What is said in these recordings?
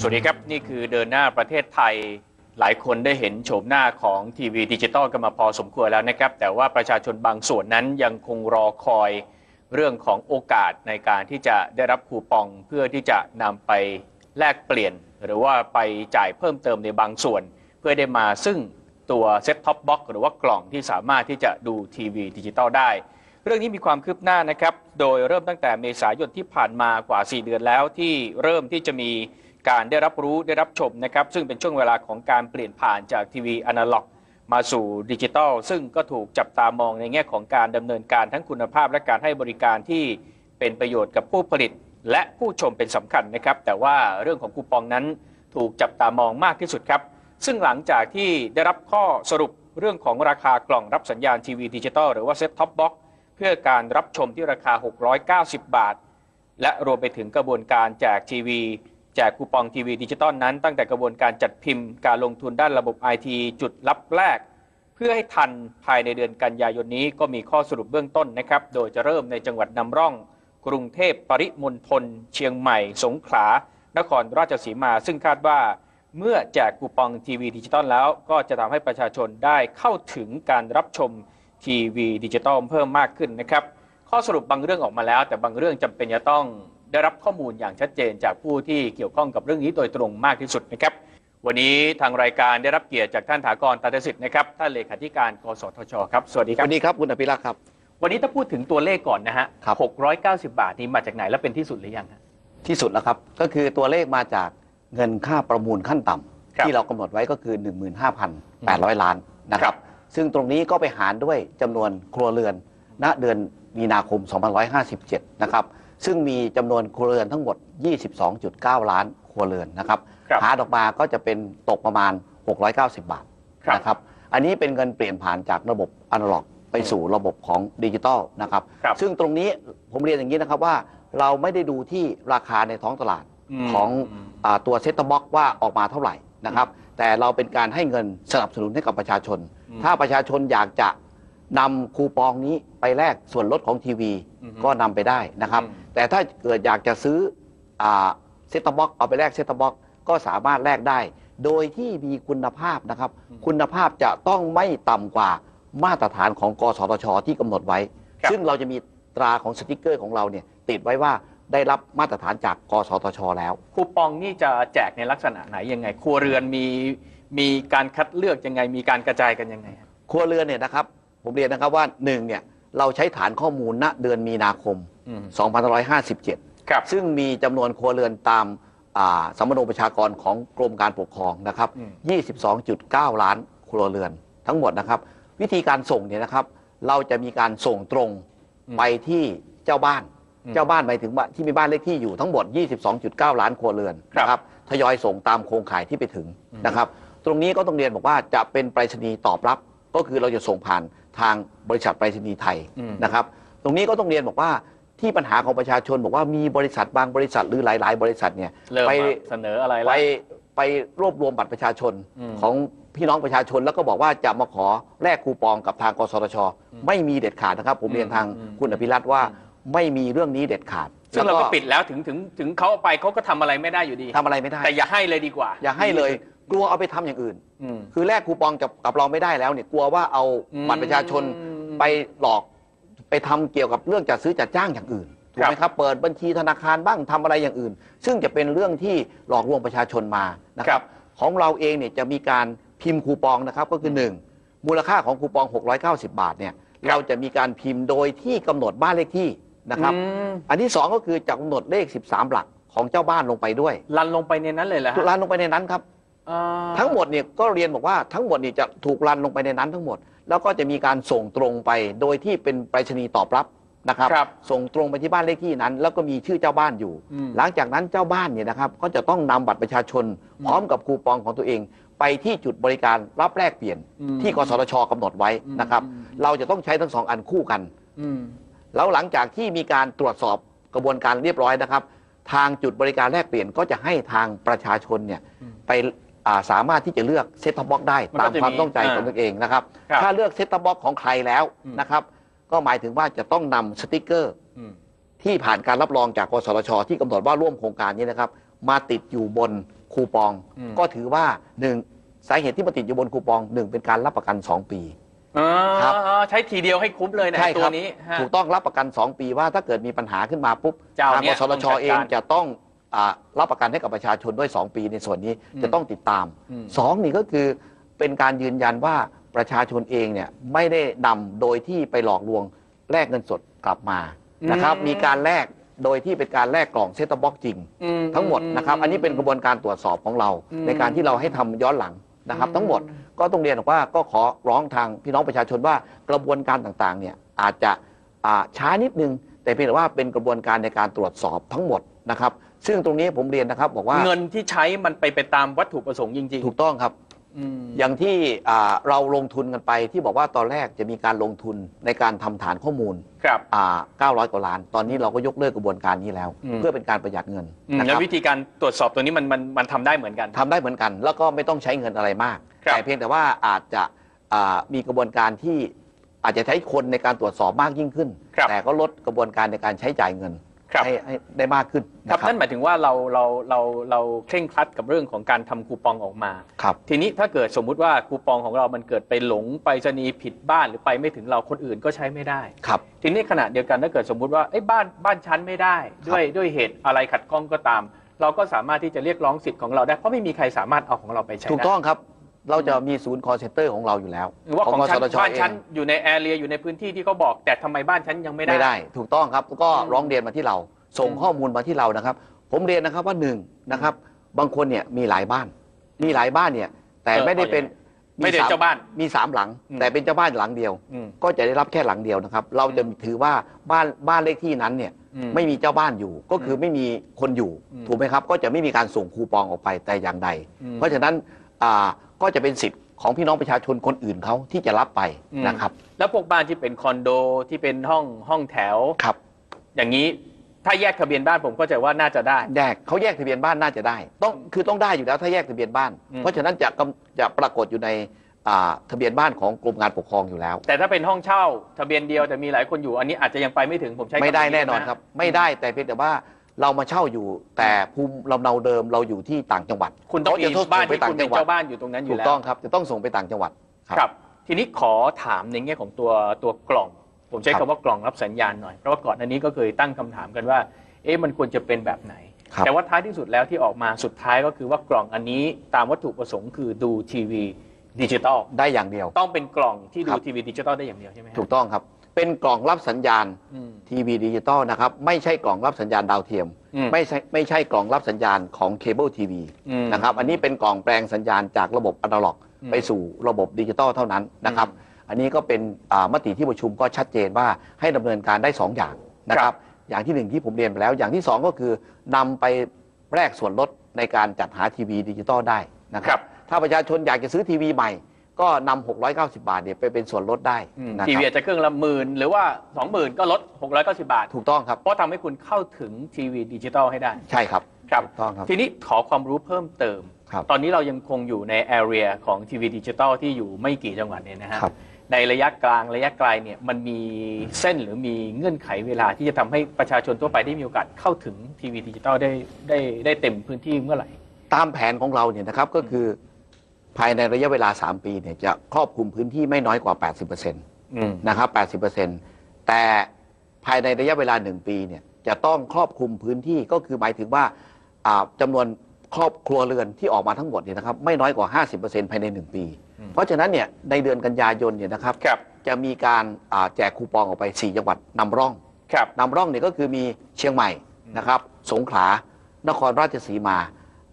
วัสดีครับนี่คือเดินหน้าประเทศไทยหลายคนได้เห็นโฉมหน้าของทีวีดิจิตอลกันมาพอสมควรแล้วนะครับแต่ว่าประชาชนบางส่วนนั้นยังคงรอคอยเรื่องของโอกาสในการที่จะได้รับคูปองเพื่อที่จะนำไปแลกเปลี่ยนหรือว่าไปจ่ายเพิ่มเติมในบางส่วนเพื่อได้มาซึ่งตัวเซ็ตท็อปบ็อกซ์หรือว่ากล่องที่สามารถที่จะดูทีวีดิจิตอลได้เรื่องนี้มีความคืบหน้านะครับโดยเริ่มตั้งแต่เมษายนที่ผ่านมากว่า4 เดือนแล้วที่เริ่มที่จะมีการได้รับรู้ได้รับชมนะครับซึ่งเป็นช่วงเวลาของการเปลี่ยนผ่านจากทีวีอนาล็อกมาสู่ดิจิตอลซึ่งก็ถูกจับตามองในแง่ของการดำเนินการทั้งคุณภาพและการให้บริการที่เป็นประโยชน์กับผู้ผลิตและผู้ชมเป็นสำคัญนะครับแต่ว่าเรื่องของคูปองนั้นถูกจับตามองมากที่สุดครับซึ่งหลังจากที่ได้รับข้อสรุปเรื่องของราคากล่องรับสัญญาณทีวีดิจิตอลหรือว่าเซ็ตท็อปบ็อกซ์เพื่อการรับชมที่ราคา690 บาทและรวมไปถึงกระบวนการแจกทีวีแจกคูปองทีวีดิจิตอลนั้นตั้งแต่กระบวนการจัดพิมพ์การลงทุนด้านระบบ IT จุดรับแรกเพื่อให้ทันภายในเดือนกันยายนนี้ก็มีข้อสรุปเบื้องต้นนะครับโดยจะเริ่มในจังหวัดนำร่องกรุงเทพปริมณฑลเชียงใหม่สงขลานครราชสีมาซึ่งคาดว่าเมื่อแจกคูปองทีวีดิจิตอลแล้วก็จะทำให้ประชาชนได้เข้าถึงการรับชมทีวีดิจิตอลเพิ่มมากขึ้นนะครับข้อสรุปบางเรื่องออกมาแล้วแต่บางเรื่องจำเป็นจะต้องได้รับข้อมูลอย่างชัดเจนจากผู้ที่เกี่ยวข้องกับเรื่องนี้โดยตรงมากที่สุดนะครับวันนี้ทางรายการได้รับเกียรติจากท่านถากร ตันทสิทธิ์นะครับท่านเลขาธิการกสทชครับสวัสดีครับสวัสดีครับคุณอภิรักษ์ครับวันนี้ถ้าพูดถึงตัวเลขก่อนนะฮะ690 บาทนี้มาจากไหนและเป็นที่สุดหรือยังที่สุดแล้วครับก็คือตัวเลขมาจากเงินค่าประมูลขั้นต่ำที่เรากำหนดไว้ก็คือ 15,800 ล้านนะครับซึ่งตรงนี้ก็ไปหารด้วยจำนวนครัวเรือนณเดือนมีนาคม 2557 นะครับซึ่งมีจำนวนครัวเรือนทั้งหมด 22.9 ล้านครัวเรือนนะครับหารออกมาก็จะเป็นตกประมาณ690 บาทนะครับอันนี้เป็นเงินเปลี่ยนผ่านจากระบบอนาล็อกไปสู่ระบบของดิจิตอลนะครับซึ่งตรงนี้ผมเรียนอย่างนี้นะครับว่าเราไม่ได้ดูที่ราคาในท้องตลาดของตัวเซ็ตท็อปบ็อกซ์ว่าออกมาเท่าไหร่นะครับแต่เราเป็นการให้เงินสนับสนุนให้กับประชาชนถ้าประชาชนอยากจะนำคูปองนี้ไปแลกส่วนลดของทีวีก็นำไปได้นะครับแต่ถ้าเกิดอยากจะซื้อเซ็ตท็อปบ็อกซ์เอาไปแลกเซ็ตท็อปบ็อกซ์ก็สามารถแลกได้โดยที่มีคุณภาพนะครับคุณภาพจะต้องไม่ต่ำกว่ามาตรฐานของกสทชที่กำหนดไว้ซึ่งเราจะมีตราของสติกเกอร์ของเราเนี่ยติดไว้ว่าได้รับมาตรฐานจากกสทชแล้วคูปองนี่จะแจกในลักษณะไหนยังไงครัวเรือนมีการคัดเลือกยังไงมีการกระจายกันยังไงครัวเรือนเนี่ยนะครับผมเรียนนะครับว่า1เนี่ยเราใช้ฐานข้อมูลณเดือนมีนาคม 2557 ซึ่งมีจำนวนครัวเรือนตามสมโนประชากรของกรมการปกครองนะครับ 22.9 ล้านครัวเรือนทั้งหมดนะครับวิธีการส่งเนี่ยนะครับเราจะมีการส่งตรงไปที่เจ้าบ้านหมายถึงว่าที่มีบ้านเลขที่อยู่ทั้งหมด 22.9 ล้านครัวเรือนนะครับทยอยส่งตามโครงข่ายที่ไปถึงนะครับตรงนี้ก็ต้องเรียนบอกว่าจะเป็นไปรษณีย์ตอบรับก็คือเราจะส่งผ่านทางบริษัทไปรษณีย์ไทยนะครับตรงนี้ก็ต้องเรียนบอกว่าที่ปัญหาของประชาชนบอกว่ามีบริษัทบางบริษัทหรือหลายๆบริษัทเนี่ยไปเสนออะไรไปรวบรวมบัตรประชาชนของพี่น้องประชาชนแล้วก็บอกว่าจะมาขอแลกคูปองกับทางกสทชไม่มีเด็ดขาดนะครับผมเรียนทางคุณอภิรัตน์ว่าไม่มีเรื่องนี้เด็ดขาดซึ่งเราก็ปิดแล้วถึงเขาไปเขาก็ทำอะไรไม่ได้อยู่ดีทำอะไรไม่ได้แต่อย่าให้เลยดีกว่าอย่าให้เลยกลัวเอาไปทำอย่างอื่นคือแลกคูปองกับเราไม่ได้แล้วเนี่ยกลัวว่าเอาบัตรประชาชนไปหลอกไปทำเกี่ยวกับเรื่องจัดซื้อจัดจ้างอย่างอื่นถูกไหมครับเปิดบัญชีธนาคารบ้างทำอะไรอย่างอื่นซึ่งจะเป็นเรื่องที่หลอกลวงประชาชนมานะครับของเราเองเนี่ยจะมีการพิมพ์คูปองนะครับก็คือ1มูลค่าของคูปอง690 บาทเนี่ยเราจะมีการพิมพ์โดยที่กำหนดบ้านเลขที่นะครับอันที่2ก็คือจะกำหนดเลข13 หลักของเจ้าบ้านลงไปด้วยรันลงไปในนั้นเลยเหรอรันลงไปในนั้นครับทั้งหมดเนี่ยก็เรียนบอกว่าทั้งหมดนี่จะถูกรันลงไปในนั้นทั้งหมดแล้วก็จะมีการส่งตรงไปโดยที่เป็นไปรษณีย์ตอบรับนะครับส่งตรงไปที่บ้านเลขที่นั้นแล้วก็มีชื่อเจ้าบ้านอยู่หลังจากนั้นเจ้าบ้านเนี่ยนะครับก็จะต้องนำบัตรประชาชนพร้อมกับคูปองของตัวเองไปที่จุดบริการรับแลกเปลี่ยนที่กสทชกำหนดไว้นะครับเราจะต้องใช้ทั้ง2 อันคู่กันแล้วหลังจากที่มีการตรวจสอบกระบวนการเรียบร้อยนะครับทางจุดบริการแลกเปลี่ยนก็จะให้ทางประชาชนเนี่ยไปสามารถที่จะเลือกเซ็ตท็อปบ็อกซ์ได้ตามความต้องใจของตัวเองนะครับถ้าเลือกเซ็ตท็อปบ็อกซ์ของใครแล้วนะครับก็หมายถึงว่าจะต้องนำสติกเกอร์ที่ผ่านการรับรองจากกสทชที่กำหนดว่าร่วมโครงการนี้นะครับมาติดอยู่บน คูปองก็ถือว่าหนึ่งสาเหตุที่มาติดอยู่บนคูปองหนึ่งเป็นการรับประกัน2 ปีครับใช้ทีเดียวให้คุ้มเลยนะตัวนี้ถูกต้องรับประกัน2 ปีว่าถ้าเกิดมีปัญหาขึ้นมาปุ๊บทางกสทช.เองจะต้องรับประกันให้กับประชาชนด้วย2 ปีในส่วนนี้จะต้องติดตาม2นี่ก็คือเป็นการยืนยันว่าประชาชนเองเนี่ยไม่ได้นำโดยที่ไปหลอกลวงแลกเงินสดกลับมานะครับมีการแลกโดยที่เป็นการแลกกล่องเซ็ตบ็อกจริงทั้งหมดนะครับอันนี้เป็นกระบวนการตรวจสอบของเราในการที่เราให้ทำย้อนหลังนะครับทั้งหมดก็ต้องเรียนว่าก็ขอร้องทางพี่น้องประชาชนว่ากระบวนการต่างๆเนี่ยอาจจะช้านิดนึงแต่เพียงแต่ว่าเป็นกระบวนการในการตรวจสอบทั้งหมดนะครับซึ่งตรงนี้ผมเรียนนะครับบอกว่าเงินที่ใช้มันไปตามวัตถุประสงค์จริงๆถูกต้องครับอย่างที่เราลงทุนกันไปที่บอกว่าตอนแรกจะมีการลงทุนในการทำฐานข้อมูลครับ900 กว่าล้านตอนนี้เราก็ยกเลิกกระบวนการนี้แล้วเพื่อเป็นการประหยัดเงินแล้ววิธีการตรวจสอบตัวนี้มันทำได้เหมือนกันทำได้เหมือนกันแล้วก็ไม่ต้องใช้เงินอะไรมากแต่เพียงแต่ว่าอาจจะมีกระบวนการที่อาจจะใช้คนในการตรวจสอบมากยิ่งขึ้นแต่ก็ลดกระบวนการในการใช้จ่ายเงินให้ได้มากขึ้นครับนั่นหมายถึงว่าเราเคร่งครัดกับเรื่องของการทำคูปองออกมาทีนี้ถ้าเกิดสมมุติว่าคูปองของเรามันเกิดไปหลงไปรษณีย์ผิดบ้านหรือไปไม่ถึงเราคนอื่นก็ใช้ไม่ได้ครับทีนี้ขณะเดียวกันถ้าเกิดสมมุติว่าบ้านชั้นไม่ได้ด้วยเหตุอะไรขัดข้องก็ตามเราก็สามารถที่จะเรียกร้องสิทธิ์ของเราได้เพราะไม่มีใครสามารถเอาของเราไปใช้ได้ถูกต้องครับเราจะมีศูนย์ call center ของเราอยู่แล้วหรือว่าของบ้านชั้นอยู่ในแอเรียอยู่ในพื้นที่ที่เขาบอกแต่ทำไมบ้านชั้นยังไม่ได้ถูกต้องครับก็ร้องเรียนมาที่เราส่งข้อมูลมาที่เรานะครับผมเรียนนะครับว่านะครับบางคนเนี่ยมีหลายบ้านเนี่ยแต่ไม่ได้เป็นเจ้าบ้านมี3 หลังแต่เป็นเจ้าบ้านหลังเดียวก็จะได้รับแค่หลังเดียวนะครับเราจะถือว่าบ้านเลขที่นั้นเนี่ยไม่มีเจ้าบ้านอยู่ก็คือไม่มีคนอยู่ถูกไหมครับก็จะไม่มีการส่งคูปองออกไปแต่อย่างใดเพราะฉะนั้นก็จะเป็นสิทธิ์ของพี่น้องประชาชนคนอื่นเขาที่จะรับไปนะครับแล้วพวกบ้านที่เป็นคอนโดที่เป็นห้องแถวครับอย่างนี้ถ้าแยกทะเบียนบ้านผมก็จะว่าน่าจะได้เขาแยกทะเบียนบ้านน่าจะได้ต้องได้อยู่แล้วถ้าแยกทะเบียนบ้านเพราะฉะนั้นจะปรากฏอยู่ในทะเบียนบ้านของกรมการปกครองอยู่แล้วแต่ถ้าเป็นห้องเช่าทะเบียนเดียวแต่มีหลายคนอยู่อันนี้อาจจะยังไปไม่ถึงผมใช้ไม่ได้แน่นอนครับไม่ได้แต่เพียงแต่ว่าเรามาเช่าอยู่แต่ภูมิลำเนาเดิมเราอยู่ที่ต่างจังหวัดคุณต้องมีบ้านที่คุณเป็นเจ้าบ้านอยู่ตรงนั้นอยู่แล้วถูกต้องครับจะต้องส่งไปต่างจังหวัดครับทีนี้ขอถามในแง่ของตัวกล่องผมใช้คำว่ากล่องรับสัญญาณหน่อยเพราะว่าก่อนอันนี้ก็เคยตั้งคำถามกันว่ามันควรจะเป็นแบบไหนแต่ว่าท้ายที่สุดแล้วที่ออกมาสุดท้ายก็คือว่ากล่องอันนี้ตามวัตถุประสงค์คือดูทีวีดิจิตอลได้อย่างเดียวต้องเป็นกล่องที่ดูทีวีดิจิตอลได้อย่างเดียวใช่ไหมถูกต้องครับเป็นกล่องรับสัญญาณทีวีดิจิตอลนะครับไม่ใช่กล่องรับสัญญาณดาวเทียมไม่ใช่กล่องรับสัญญาณของเคเบิลทีวีนะครับอันนี้เป็นกล่องแปลงสัญญาณจากระบบอนาล็อกไปสู่ระบบดิจิตอลเท่านั้นนะครับอันนี้ก็เป็นมติที่ประชุมก็ชัดเจนว่าให้ดำเนินการได้2 อย่างนะครับอย่างที่1ที่ผมเรียนไปแล้วอย่างที่2ก็คือนำไปแลกส่วนลดในการจัดหาทีวีดิจิตอลได้นะครับถ้าประชาชนอยากจะซื้อทีวีใหม่ก็นำ690 บาทเนี่ยไปเป็นส่วนลดได้ทีวีอาจจะเครื่องละ10,000หรือว่า 20,000ก็ลด690 บาทถูกต้องครับเพราะทำให้คุณเข้าถึงทีวีดิจิตอลให้ได้ใช่ครับถูกต้องครับทีนี้ขอความรู้เพิ่มเติมตอนนี้เรายังคงอยู่ในแอเรียของทีวีดิจิตอลที่อยู่ไม่กี่จังหวัดเนี่ยนะฮะในระยะกลางระยะไกลเนี่ยมันมีเส้นหรือมีเงื่อนไขเวลาที่จะทำให้ประชาชนทั่วไปได้มีโอกาสเข้าถึงทีวีดิจิตอลได้เต็มพื้นที่เมื่อไหร่ตามแผนของเราเนี่ยนะครับก็คือภายในระยะเวลา3 ปีเนี่ยจะครอบคลุมพื้นที่ไม่น้อยกว่า 80% นะครับ 80% แต่ภายในระยะเวลา1 ปีเนี่ยจะต้องครอบคลุมพื้นที่ก็คือหมายถึงว่าจำนวนครอบครัวเรือนที่ออกมาทั้งหมดเนี่ยนะครับไม่น้อยกว่า 50% ภายใน1 ปีเพราะฉะนั้นเนี่ยในเดือนกันยายนเนี่ยนะครับจะมีการแจกคูปองออกไป4 จังหวัดนำร่องเนี่ยก็คือมีเชียงใหม่นะครับสงขลานครราชสีมา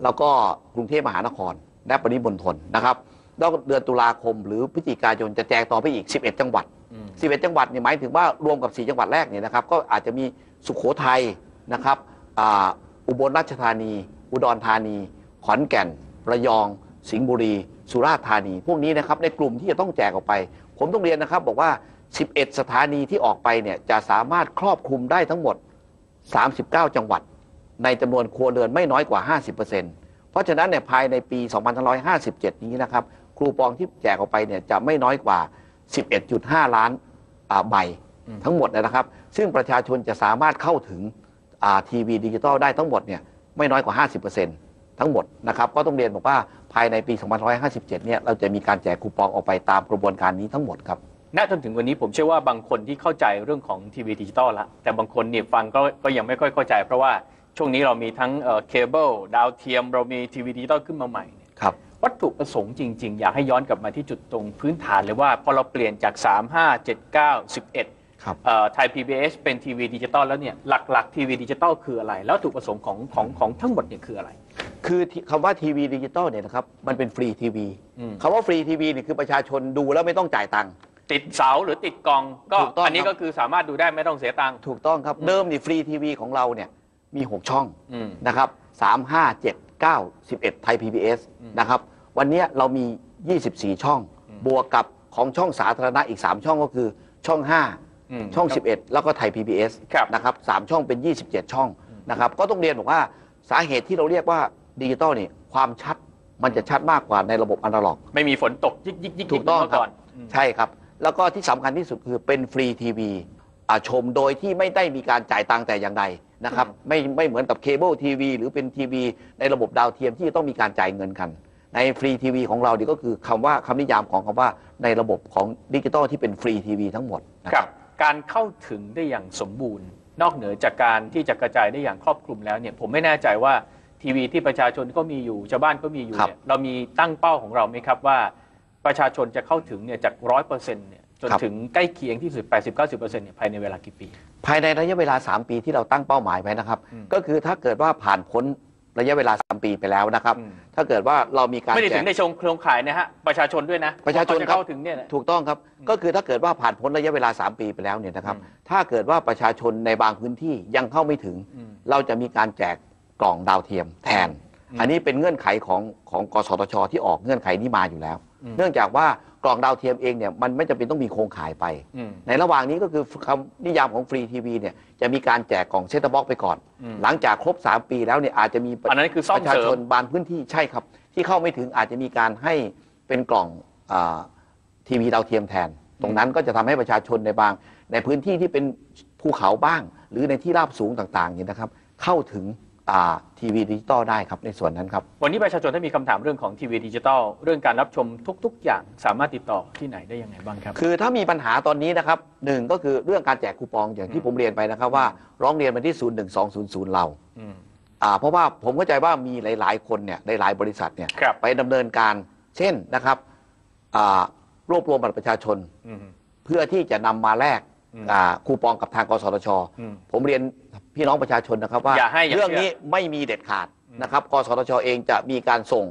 แล้วก็กรุงเทพมหานครและปริมณฑลนะครับแล้วเดือนตุลาคมหรือพฤศจิกายนจะแจกต่อไปอีก11 จังหวัด11 จังหวัดเนี่ยหมายถึงว่ารวมกับ4 จังหวัดแรกเนี่ยนะครับก็อาจจะมีสุโขทัยนะครับอุบลราชธานีอุดรธานีขอนแก่นระยองสิงห์บุรีสุราษฎร์ธานีพวกนี้นะครับในกลุ่มที่จะต้องแจกออกไปผมต้องเรียนนะครับบอกว่า11 สถานีที่ออกไปเนี่ยจะสามารถครอบคลุมได้ทั้งหมด39 จังหวัดในจำนวนครัวเรือนไม่น้อยกว่า 50%เพราะฉะนั้นเนี่ยภายในปี 2557 นี้นะครับคูปองที่แจกออกไปเนี่ยจะไม่น้อยกว่า 11.5 ล้านใบทั้งหมดนะครับซึ่งประชาชนจะสามารถเข้าถึงทีวีดิจิตอลได้ทั้งหมดเนี่ยไม่น้อยกว่า 50% ทั้งหมดนะครับก็ต้องเรียนบอกว่าภายในปี 2557 เนี่ยเราจะมีการแจกคูปองออกไปตามกระบวนการนี้ทั้งหมดครับณจนถึงวันนี้ผมเชื่อว่าบางคนที่เข้าใจเรื่องของทีวีดิจิตอลแล้วแต่บางคนเนี่ยฟังก็ยังไม่ค่อยเข้าใจเพราะว่าช่วงนี้เรามีทั้งเคเบิลดาวเทียมเรามีทีวีดิจิตอลขึ้นมาใหม่ครับวัตถุประสงค์จริงๆอยากให้ย้อนกลับมาที่จุดตรงพื้นฐานเลยว่าพอเราเปลี่ยนจาก3 5 7 9 11ไทย PBS เป็นทีวีดิจิตอลแล้วเนี่ยหลักๆทีวีดิจิตอลคืออะไรแล้ววัตถุประสงค์ของทั้งหมดเนี่ยคืออะไรคือคำว่าทีวีดิจิตอลเนี่ยนะครับมันเป็นฟรีทีวีคำว่าฟรีทีวีเนี่ยคือประชาชนดูแล้วไม่ต้องจ่ายตังค์ติดเสาหรือติดกล่องก็อันนี้ก็คือสามารถดูได้ไม่ต้องเสียตังค์ถูกต้องครับเดิมนี่ฟรีทีวีของเราเนี่ยมี6ช่องนะครับ3 5 7 9 11ไทย PBS นะครับวันนี้เรามี24ช่องบวกกับของช่องสาธารณะอีก3ช่องก็คือช่อง5ช่อง11แล้วก็ไทย PBS นะครับ3ช่องเป็น27ช่องนะครับก็ต้องเรียนบอกว่าสาเหตุที่เราเรียกว่าดิจิตอลนี่ความชัดมันจะชัดมากกว่าในระบบอนาล็อกไม่มีฝนตกยิกถูกต้องครับใช่ครับแล้วก็ที่สำคัญที่สุดคือเป็นฟรีทีวีชมโดยที่ไม่ได้มีการจ่ายตังค์แต่อย่างใดนะครับไม่เหมือนกับเคเบิลทีวีหรือเป็นทีวีในระบบดาวเทียมที่ต้องมีการจ่ายเงินกันในฟรีทีวีของเราดีก็คือคำนิยามของคำว่าในระบบของดิจิตอลที่เป็นฟรีทีวีทั้งหมดนะครับการเข้าถึงได้อย่างสมบูรณ์นอกเหนือจากการที่จะกระจายได้อย่างครอบคลุมแล้วเนี่ยผมไม่แน่ใจว่าทีวีที่ประชาชนก็มีอยู่ชาวบ้านก็มีอยู่เนี่ยเรามีตั้งเป้าของเราไหมครับว่าประชาชนจะเข้าถึงเนี่ยจาก100%เนี่ยจนถึงใกล้เคียงที่สุด 80-90% เนี่ยภายในเวลากี่ปีภายในระยะเวลา3ปีที่เราตั้งเป้าหมายไว้นะครับก็คือถ้าเกิดว่าผ่านพ้นระยะเวลา3ปีไปแล้วนะครับถ้าเกิดว่าเรามีการไม่ได้ถึงในชงโครงข่ายนะฮะประชาชนด้วยนะประชาชนเข้าถึงเนี่ยถูกต้องครับก็คือถ้าเกิดว่าผ่านพ้นระยะเวลา3ปีไปแล้วเนี่ยนะครับถ้าเกิดว่าประชาชนในบางพื้นที่ยังเข้าไม่ถึงเราจะมีการแจกกล่องดาวเทียมแทนอันนี้เป็นเงื่อนไขของกสทช.ที่ออกเงื่อนไขนี้มาอยู่แล้วเนื่องจากว่ากล่องดาวเทียมเองเนี่ยมันไม่จำเป็นต้องมีโครงข่ายไปในระหว่างนี้ก็คือคำนิยามของฟรีทีวีเนี่ยจะมีการแจกกล่องเซ็ตบ็อกไปก่อนหลังจากครบ3ปีแล้วเนี่ยอาจจะมีประชาชนบางพื้นที่ใช่ครับที่เข้าไม่ถึงอาจจะมีการให้เป็นกล่องทีวีดาวเทียมแทนตรงนั้นก็จะทำให้ประชาชนในพื้นที่ที่เป็นภูเขาบ้างหรือในที่ราบสูงต่างๆนี่นะครับเข้าถึงทีวีดิจิตอลได้ครับในส่วนนั้นครับวันนี้ประชาชนถ้ามีคำถามเรื่องของทีวีดิจิตอลเรื่องการรับชมทุกๆอย่างสามารถติดต่อที่ไหนได้ยังไงบ้างครับคือถ้ามีปัญหาตอนนี้นะครับ1ก็คือเรื่องการแจกคูปองอย่างที่ผมเรียนไปนะครับว่าร้องเรียนมาที่01200เราเพราะว่าผมเข้าใจว่ามีหลายๆคนเนี่ยหลายๆบริษัทเนี่ยไปดำเนินการเช่นนะครับรวบรวมบัตรประชาชนเพื่อที่จะนำมาแลกคูปองกับทางกสทช.ผมเรียนพี่น้องประชาชนนะครับว่าเรื่องนี้ไม่มีเด็ดขาดนะครับกสทช.เองจะมีการส่ง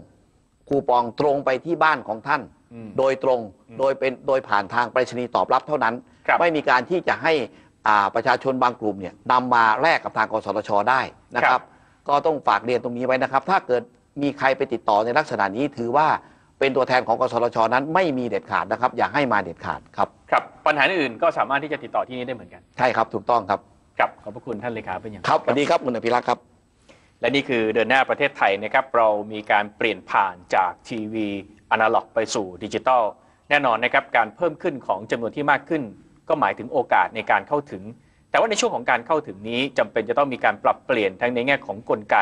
คูปองตรงไปที่บ้านของท่านโดยตรงโดยผ่านทางไปรษณีย์ตอบรับเท่านั้นไม่มีการที่จะให้ประชาชนบางกลุ่มเนี่ยนำมาแลกกับทางกสทช.ได้นะครับก็ต้องฝากเรียนตรงนี้ไว้นะครับถ้าเกิดมีใครไปติดต่อในลักษณะนี้ถือว่าเป็นตัวแทนของกสทช.นั้นไม่มีเด็ดขาดนะครับอย่าให้มาเด็ดขาดครับครับปัญหาอื่นก็สามารถที่จะติดต่อที่นี้ได้เหมือนกันใช่ครับถูกต้องครับครับขอบพระคุณท่านเลขาเป็นอย่างครับสวัสดีครับคุณอภิรักษ์ครับและนี่คือเดินหน้าประเทศไทยนะครับเรามีการเปลี่ยนผ่านจากทีวีอนาล็อกไปสู่ดิจิตอลแน่นอนนะครับการเพิ่มขึ้นของจำนวนที่มากขึ้นก็หมายถึงโอกาสในการเข้าถึงแต่ว่าในช่วงของการเข้าถึงนี้จำเป็นจะต้องมีการปรับเปลี่ยนทั้งในแง่ของกลไก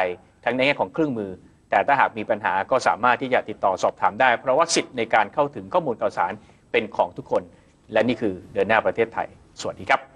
ทั้งในแง่ของเครื่องมือแต่ถ้าหากมีปัญหาก็สามารถที่จะติดต่อสอบถามได้เพราะว่าสิทธิ์ในการเข้าถึงข้อมูลข่าวสารเป็นของทุกคนและนี่คือเดินหน้าประเทศไทยสวัสดีครับ